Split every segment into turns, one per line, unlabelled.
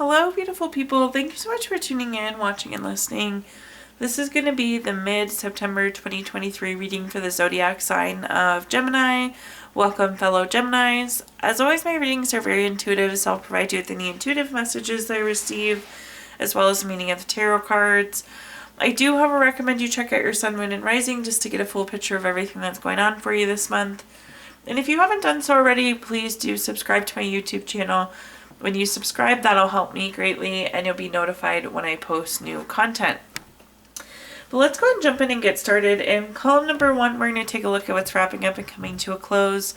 Hello, beautiful people. Thank you so much for tuning in, watching, and listening. This is going to be the mid-September 2023 reading for the zodiac sign of Gemini. Welcome, fellow Geminis. As always, my readings are very intuitive, so I'll provide you with any intuitive messages that I receive, as well as the meaning of the tarot cards. I do, however, recommend you check out your sun, moon, and rising just to get a full picture of everything that's going on for you this month. And if you haven't done so already, please do subscribe to my YouTube channel. When you subscribe, that'll help me greatly, and you'll be notified when I post new content. But let's go ahead and jump in and get started. In column number 1, we're going to take a look at what's wrapping up and coming to a close.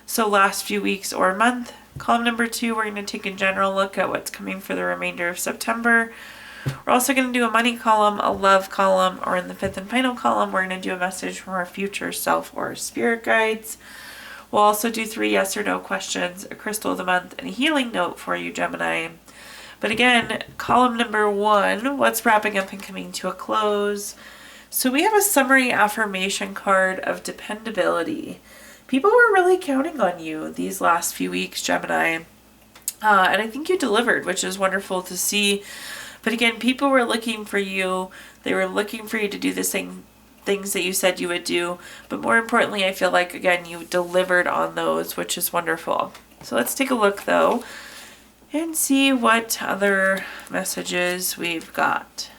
So last few weeks or month. Column number 2, we're going to take a general look at what's coming for the remainder of September. We're also going to do a money column, a love column, or in the 5th and final column, we're going to do a message from our future self or spirit guides. We'll also do 3 yes or no questions, a crystal of the month, and a healing note for you, Gemini. But again, column number 1, what's wrapping up and coming to a close. So we have a summary affirmation card of dependability. People were really counting on you these last few weeks, Gemini. And I think you delivered, which is wonderful to see. But again, people were looking for you. They were looking for you to do the same things that you said you would do, but more importantly, I feel like, again, you delivered on those, which is wonderful. So let's take a look, though, and see what other messages we've got.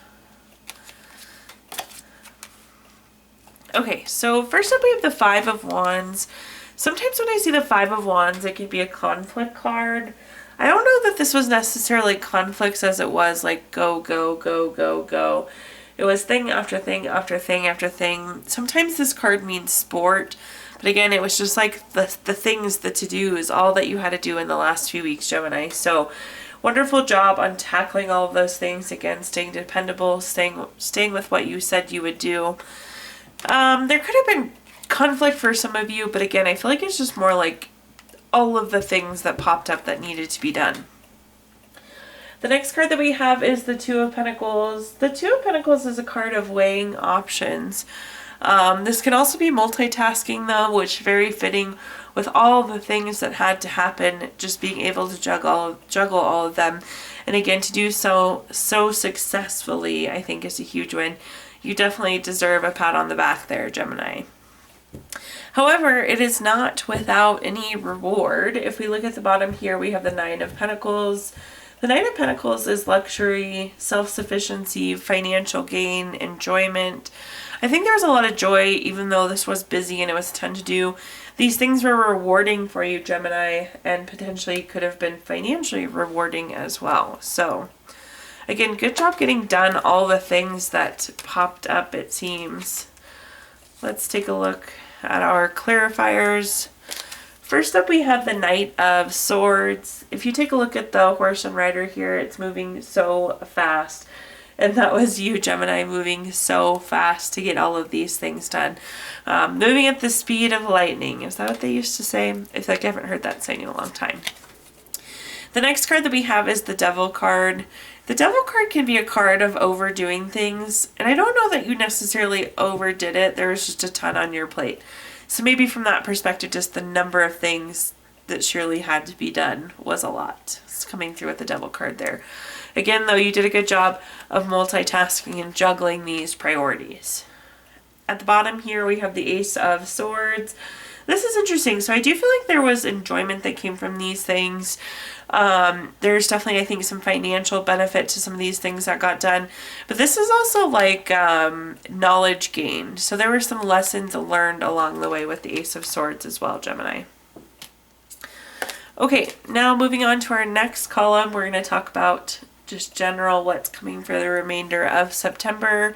Okay, so first up we have the 5 of Wands. Sometimes when I see the 5 of Wands, it can be a conflict card. I don't know that this was necessarily conflicts as it was like go, go, go, go, go. It was thing after thing after thing after thing. Sometimes this card means sport. But again, it was just like the things, the to-dos, all that you had to do in the last few weeks, Gemini. So wonderful job on tackling all of those things. Again, staying dependable, staying with what you said you would do. There could have been conflict for some of you. But again, I feel like it's just more like all of the things that popped up that needed to be done. The next card that we have is the 2 of Pentacles. The 2 of Pentacles is a card of weighing options. This can also be multitasking, though, which is very fitting with all the things that had to happen, just being able to juggle all of them. And again, to do so successfully, I think is a huge win. You definitely deserve a pat on the back there, Gemini. However, it is not without any reward. If we look at the bottom here, we have the 9 of Pentacles. The 9 of Pentacles is luxury, self-sufficiency, financial gain, enjoyment. I think there was a lot of joy, even though this was busy and it was a ton to do. These things were rewarding for you, Gemini, and potentially could have been financially rewarding as well. So, again, good job getting done all the things that popped up, it seems. Let's take a look at our clarifiers. First up, we have the Knight of Swords. If you take a look at the horse and rider here, it's moving so fast. And that was you, Gemini, moving so fast to get all of these things done. Moving at the speed of lightning. Is that what they used to say? I feel like I haven't heard that saying in a long time. The next card that we have is the Devil card. The Devil card can be a card of overdoing things. And I don't know that you necessarily overdid it. There was just a ton on your plate. So maybe from that perspective, just the number of things that surely had to be done was a lot. It's coming through with the Devil card there. Again, though, you did a good job of multitasking and juggling these priorities. At the bottom here, we have the Ace of Swords. This is interesting. So I do feel like there was enjoyment that came from these things. There's definitely, I think, some financial benefit to some of these things that got done. But this is also like knowledge gained. So there were some lessons learned along the way with the Ace of Swords as well, Gemini. Okay, now moving on to our next column, we're going to talk about just general what's coming for the remainder of September.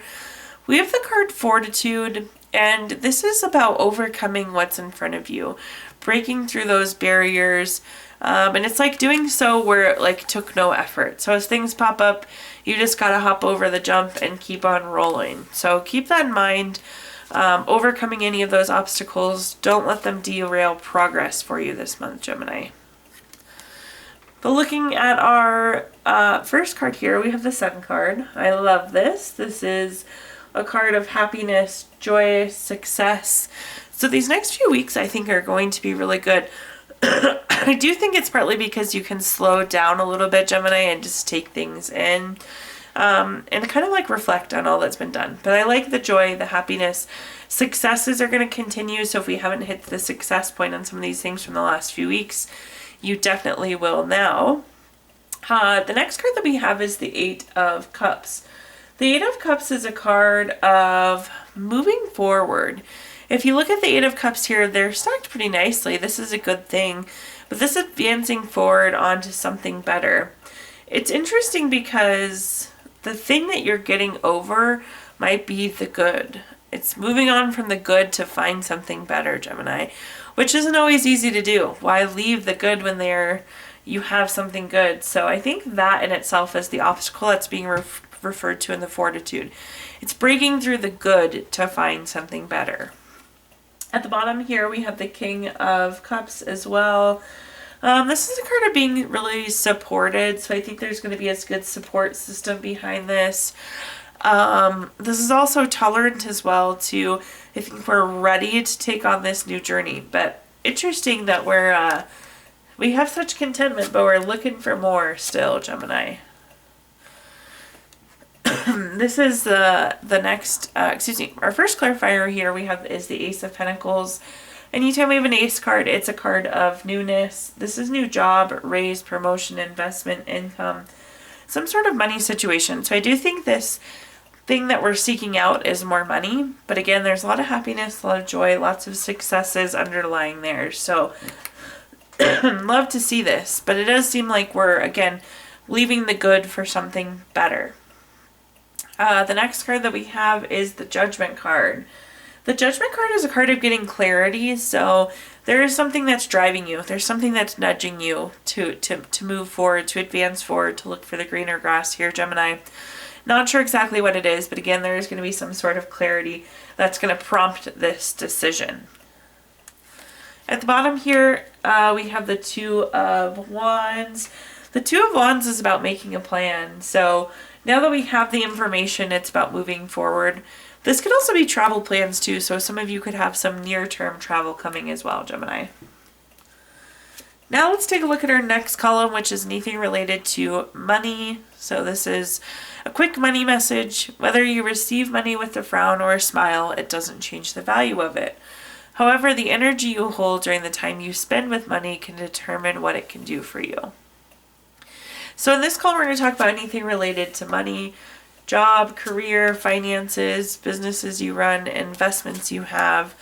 We have the card Fortitude. And this is about overcoming what's in front of you, breaking through those barriers. And it's like doing so where it like took no effort. So as things pop up, you just got to hop over the jump and keep on rolling. So keep that in mind. Overcoming any of those obstacles, don't let them derail progress for you this month, Gemini. But looking at our first card here, we have the Sun card. I love this. This is a card of happiness, joy, success. So these next few weeks I think are going to be really good. I do think it's partly because you can slow down a little bit, Gemini, and just take things in. And kind of like reflect on all that's been done. But I like the joy, the happiness. Successes are going to continue. So if we haven't hit the success point on some of these things from the last few weeks, you definitely will now. The next card that we have is the Eight of Cups. The Eight of Cups is a card of moving forward. If you look at the Eight of Cups here, they're stacked pretty nicely. This is a good thing. But this is advancing forward onto something better. It's interesting because the thing that you're getting over might be the good. It's moving on from the good to find something better, Gemini, which isn't always easy to do. Why leave the good when you have something good? So I think that in itself is the obstacle that's being referred to in the Fortitude. It's breaking through the good to find something better. At the bottom here, we have the King of Cups as well. This is a card of being really supported, so I think there's going to be a good support system behind this. This is also tolerant as well to, I think we're ready to take on this new journey. But interesting that we have such contentment, but we're looking for more still, Gemini. This is the next, our first clarifier here we have is the Ace of Pentacles. Anytime we have an ace card, it's a card of newness. This is new job, raise, promotion, investment, income, some sort of money situation. So I do think this thing that we're seeking out is more money. But again, there's a lot of happiness, a lot of joy, lots of successes underlying there. So love to see this. But it does seem like we're, again, leaving the good for something better. The next card that we have is the Judgment card. The Judgment card is a card of getting clarity, so there is something that's driving you. There's something that's nudging you to move forward, to advance forward, to look for the greener grass here, Gemini. Not sure exactly what it is, but again, there is going to be some sort of clarity that's going to prompt this decision. At the bottom here, we have the Two of Wands. The Two of Wands is about making a plan. So now that we have the information, it's about moving forward. This could also be travel plans too, so some of you could have some near-term travel coming as well, Gemini. Now let's take a look at our next column, which is anything related to money. So this is a quick money message. Whether you receive money with a frown or a smile, it doesn't change the value of it. However, the energy you hold during the time you spend with money can determine what it can do for you. So in this column, we're going to talk about anything related to money, job, career, finances, businesses you run, investments you have,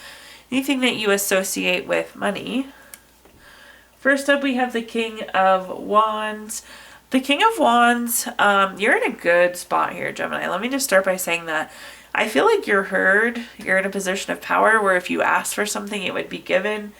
anything that you associate with money. First up, we have the King of Wands. The King of Wands, you're in a good spot here, Gemini. Let me just start by saying that I feel like you're heard. You're in a position of power where if you ask for something, it would be given.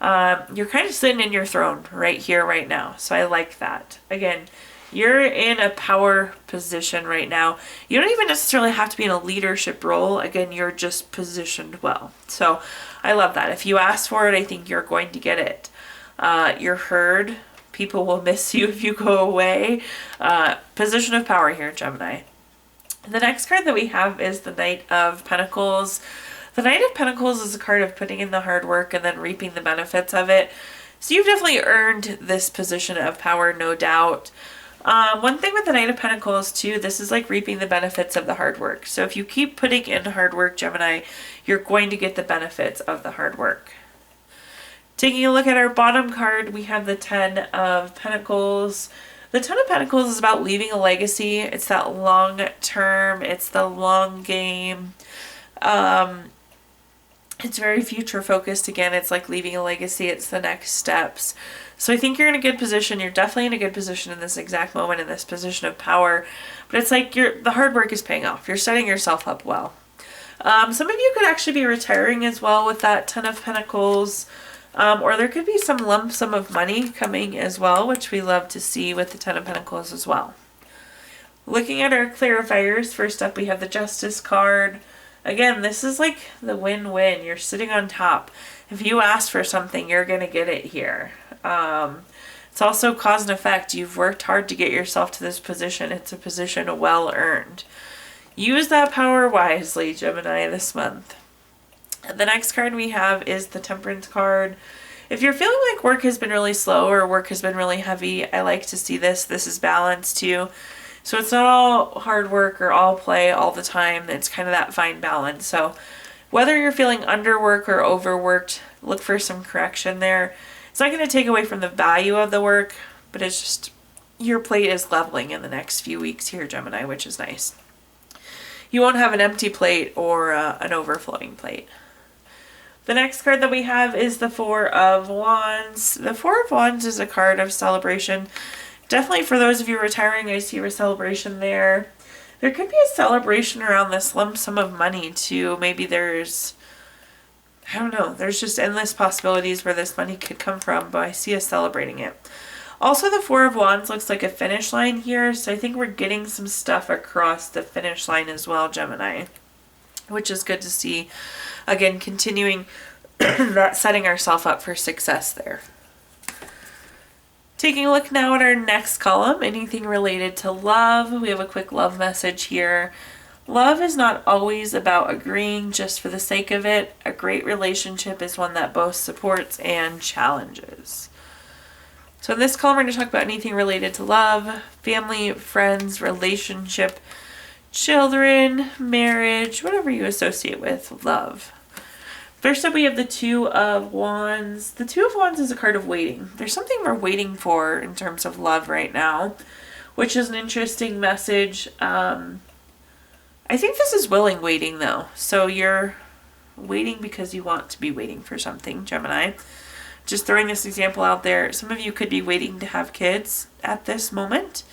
You're kind of sitting in your throne right here, right now. So I like that. Again, you're in a power position right now. You don't even necessarily have to be in a leadership role. Again, you're just positioned well. So I love that. If you ask for it, I think you're going to get it. You're heard. People will miss you if you go away. Position of power here, Gemini. The next card that we have is the Knight of Pentacles. The Knight of Pentacles is a card of putting in the hard work and then reaping the benefits of it. So you've definitely earned this position of power, no doubt. One thing with the Knight of Pentacles too, this is like reaping the benefits of the hard work. So if you keep putting in hard work, Gemini, you're going to get the benefits of the hard work. Taking a look at our bottom card, we have the Ten of Pentacles. The Ten of Pentacles is about leaving a legacy. It's that long term. It's the long game. It's very future focused. Again, it's like leaving a legacy. It's the next steps. So I think you're in a good position. You're definitely in a good position in this exact moment, in this position of power. But it's like the hard work is paying off. You're setting yourself up well. Some of you could actually be retiring as well with that Ten of Pentacles. Or there could be some lump sum of money coming as well, which we love to see with the Ten of Pentacles as well. Looking at our clarifiers, first up we have the Justice card. Again, this is like the win-win. You're sitting on top. If you ask for something, you're going to get it here. It's also cause and effect. You've worked hard to get yourself to this position. It's a position well earned. Use that power wisely, Gemini, this month. The next card we have is the Temperance card. If you're feeling like work has been really slow or work has been really heavy, I like to see this. This is balanced too. So it's not all hard work or all play all the time. It's kind of that fine balance. So whether you're feeling underworked or overworked, look for some correction there. It's not going to take away from the value of the work, but it's just your plate is leveling in the next few weeks here, Gemini, which is nice. You won't have an empty plate or an overflowing plate. The next card that we have is the Four of Wands. The Four of Wands is a card of celebration. Definitely for those of you retiring, I see a celebration there. There could be a celebration around this lump sum of money too. Maybe there's, I don't know, there's just endless possibilities where this money could come from, but I see us celebrating it. Also, the Four of Wands looks like a finish line here, so I think we're getting some stuff across the finish line as well, Gemini, which is good to see. Again, continuing that, setting ourselves up for success there. Taking a look now at our next column, anything related to love. We have a quick love message here. Love is not always about agreeing just for the sake of it. A great relationship is one that both supports and challenges. So in this column, we're going to talk about anything related to love, family, friends, relationship, children, marriage, whatever you associate with love. First up, we have the Two of Wands. The Two of Wands is a card of waiting. There's something we're waiting for in terms of love right now, which is an interesting message. I think this is willing waiting, though. So you're waiting because you want to be waiting for something, Gemini. Just throwing this example out there. Some of you could be waiting to have kids at this moment.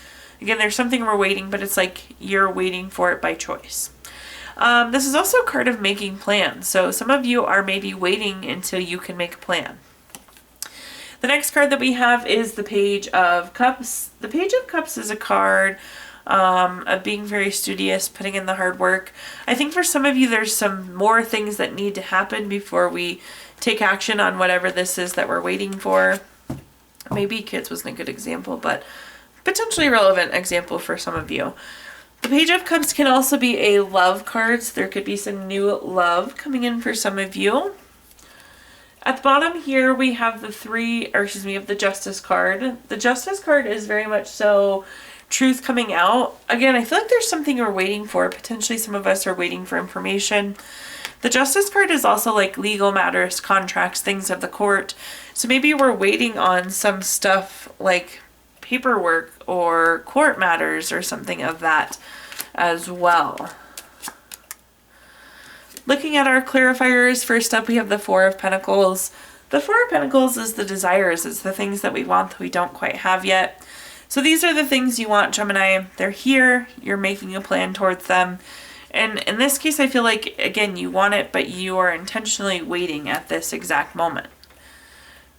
Again, there's something we're waiting, but it's like you're waiting for it by choice. This is also a card of making plans. So some of you are maybe waiting until you can make a plan. The next card that we have is the Page of Cups. The Page of Cups is a card of being very studious, putting in the hard work. I think for some of you, there's some more things that need to happen before we take action on whatever this is that we're waiting for. Maybe kids wasn't a good example, but potentially relevant example for some of you. The Page of Cups can also be a love card. So there could be some new love coming in for some of you. At the bottom here, we have the Justice card. The Justice card is very much so truth coming out. Again, I feel like there's something we're waiting for. Potentially some of us are waiting for information. The Justice card is also like legal matters, contracts, things of the court. So maybe we're waiting on some stuff like paperwork or court matters or something of that as well. Looking at our clarifiers, first up we have the Four of Pentacles. The Four of Pentacles is the desires. It's the things that we want that we don't quite have yet. So these are the things you want, Gemini. They're here. You're making a plan towards them. And in this case, I feel like, again, you want it, but you are intentionally waiting at this exact moment.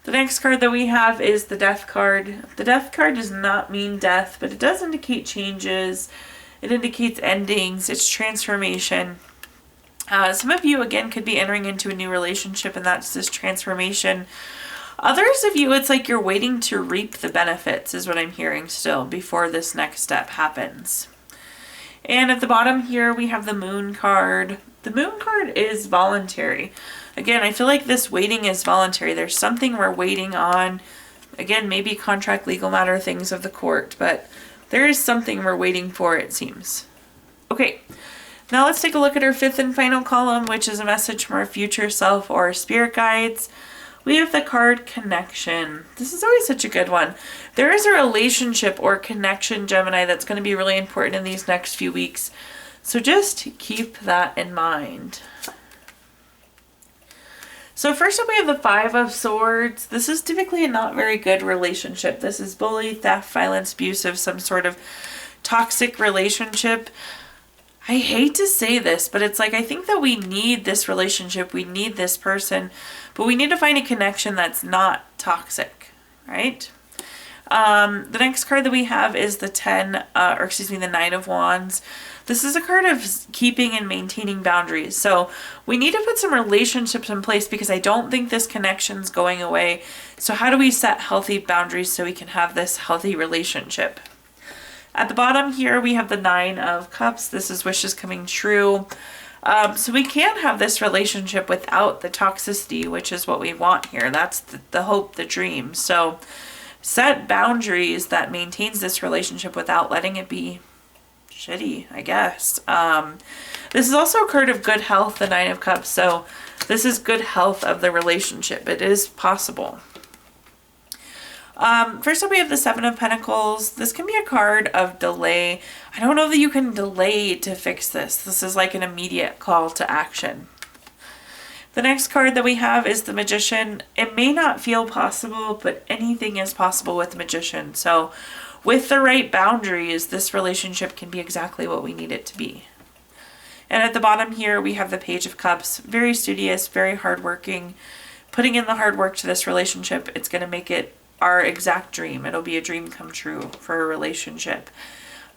The next card that we have is the Death card. The Death card does not mean death, but it does indicate changes. It indicates endings. It's transformation. Some of you, again, could be entering into a new relationship, and that's this transformation. Others of you, it's like you're waiting to reap the benefits, is what I'm hearing still, before this next step happens. And at the bottom here, we have the Moon card. The Moon card is voluntary. Again, I feel like this waiting is voluntary. There's something we're waiting on. Again, maybe contract, legal matter, things of the court, but there is something we're waiting for, it seems. Okay, now let's take a look at our fifth and final column, which is a message from our future self or spirit guides. We have the card Connection. This is always such a good one. There is a relationship or connection, Gemini, that's going to be really important in these next few weeks. So just keep that in mind. So first up, we have the Five of Swords. This is typically a not very good relationship. This is bully, theft, violence, abusive, some sort of toxic relationship. I hate to say this, but it's like I think that we need this relationship. We need this person, but we need to find a connection that's not toxic, right? The next card that we have is the the Nine of Wands. This is a card of keeping and maintaining boundaries. So we need to put some relationships in place because I don't think this connection's going away. So how do we set healthy boundaries so we can have this healthy relationship? At the bottom here, we have the Nine of Cups. This is wishes coming true. So we can have this relationship without the toxicity, which is what we want here. That's the hope, the dream. So set boundaries that maintains this relationship without letting it be shitty, I guess. This is also a card of good health, the Nine of Cups. So this is good health of the relationship. It is possible. First up, we have the Seven of Pentacles. This can be a card of delay. I don't know that you can delay to fix this. This is like an immediate call to action. The next card that we have is the Magician. It may not feel possible, but anything is possible with the Magician. So with the right boundaries, this relationship can be exactly what we need it to be. And at the bottom here, we have the Page of Cups. Very studious, very hardworking. Putting in the hard work to this relationship, it's going to make it our exact dream. It'll be a dream come true for a relationship.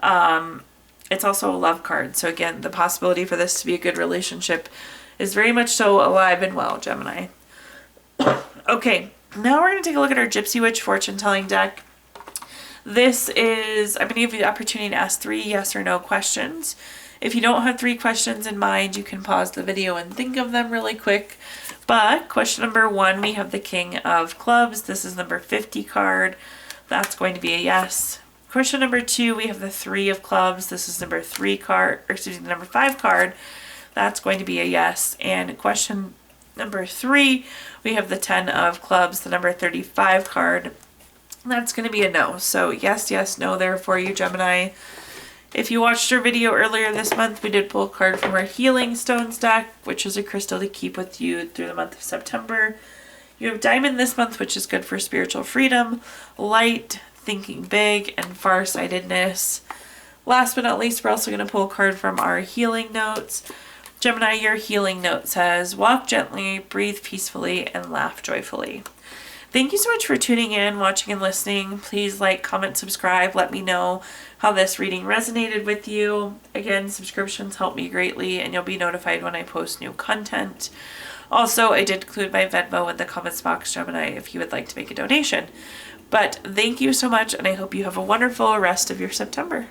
It's also a love card. So again, the possibility for this to be a good relationship is very much so alive and well, Gemini. Okay, now we're going to take a look at our Gypsy Witch fortune telling deck. This is, I'm going to give you the opportunity to ask 3 yes or no questions. If you don't have 3 questions in mind, you can pause the video and think of them really quick. But question number 1, we have the King of Clubs. This is number 50 card. That's going to be a yes. Question number 2, we have the 3 of Clubs. This is number 3 card, or excuse me, the number 5 card. That's going to be a yes. And question number 3, we have the 10 of Clubs, the number 35 card. That's going to be a no. So yes, yes, no there for you, Gemini. If you watched our video earlier this month, we did pull a card from our Healing Stones deck, which is a crystal to keep with you through the month of September. You have Diamond this month, which is good for spiritual freedom, light, thinking big, and farsightedness. Last but not least, we're also going to pull a card from our Healing Notes. Gemini, your Healing Note says, walk gently, breathe peacefully, and laugh joyfully. Thank you so much for tuning in, watching, and listening. Please like, comment, subscribe. Let me know how this reading resonated with you. Again, subscriptions help me greatly, and you'll be notified when I post new content. Also, I did include my Venmo in the comments box, Gemini, if you would like to make a donation. But thank you so much, and I hope you have a wonderful rest of your September.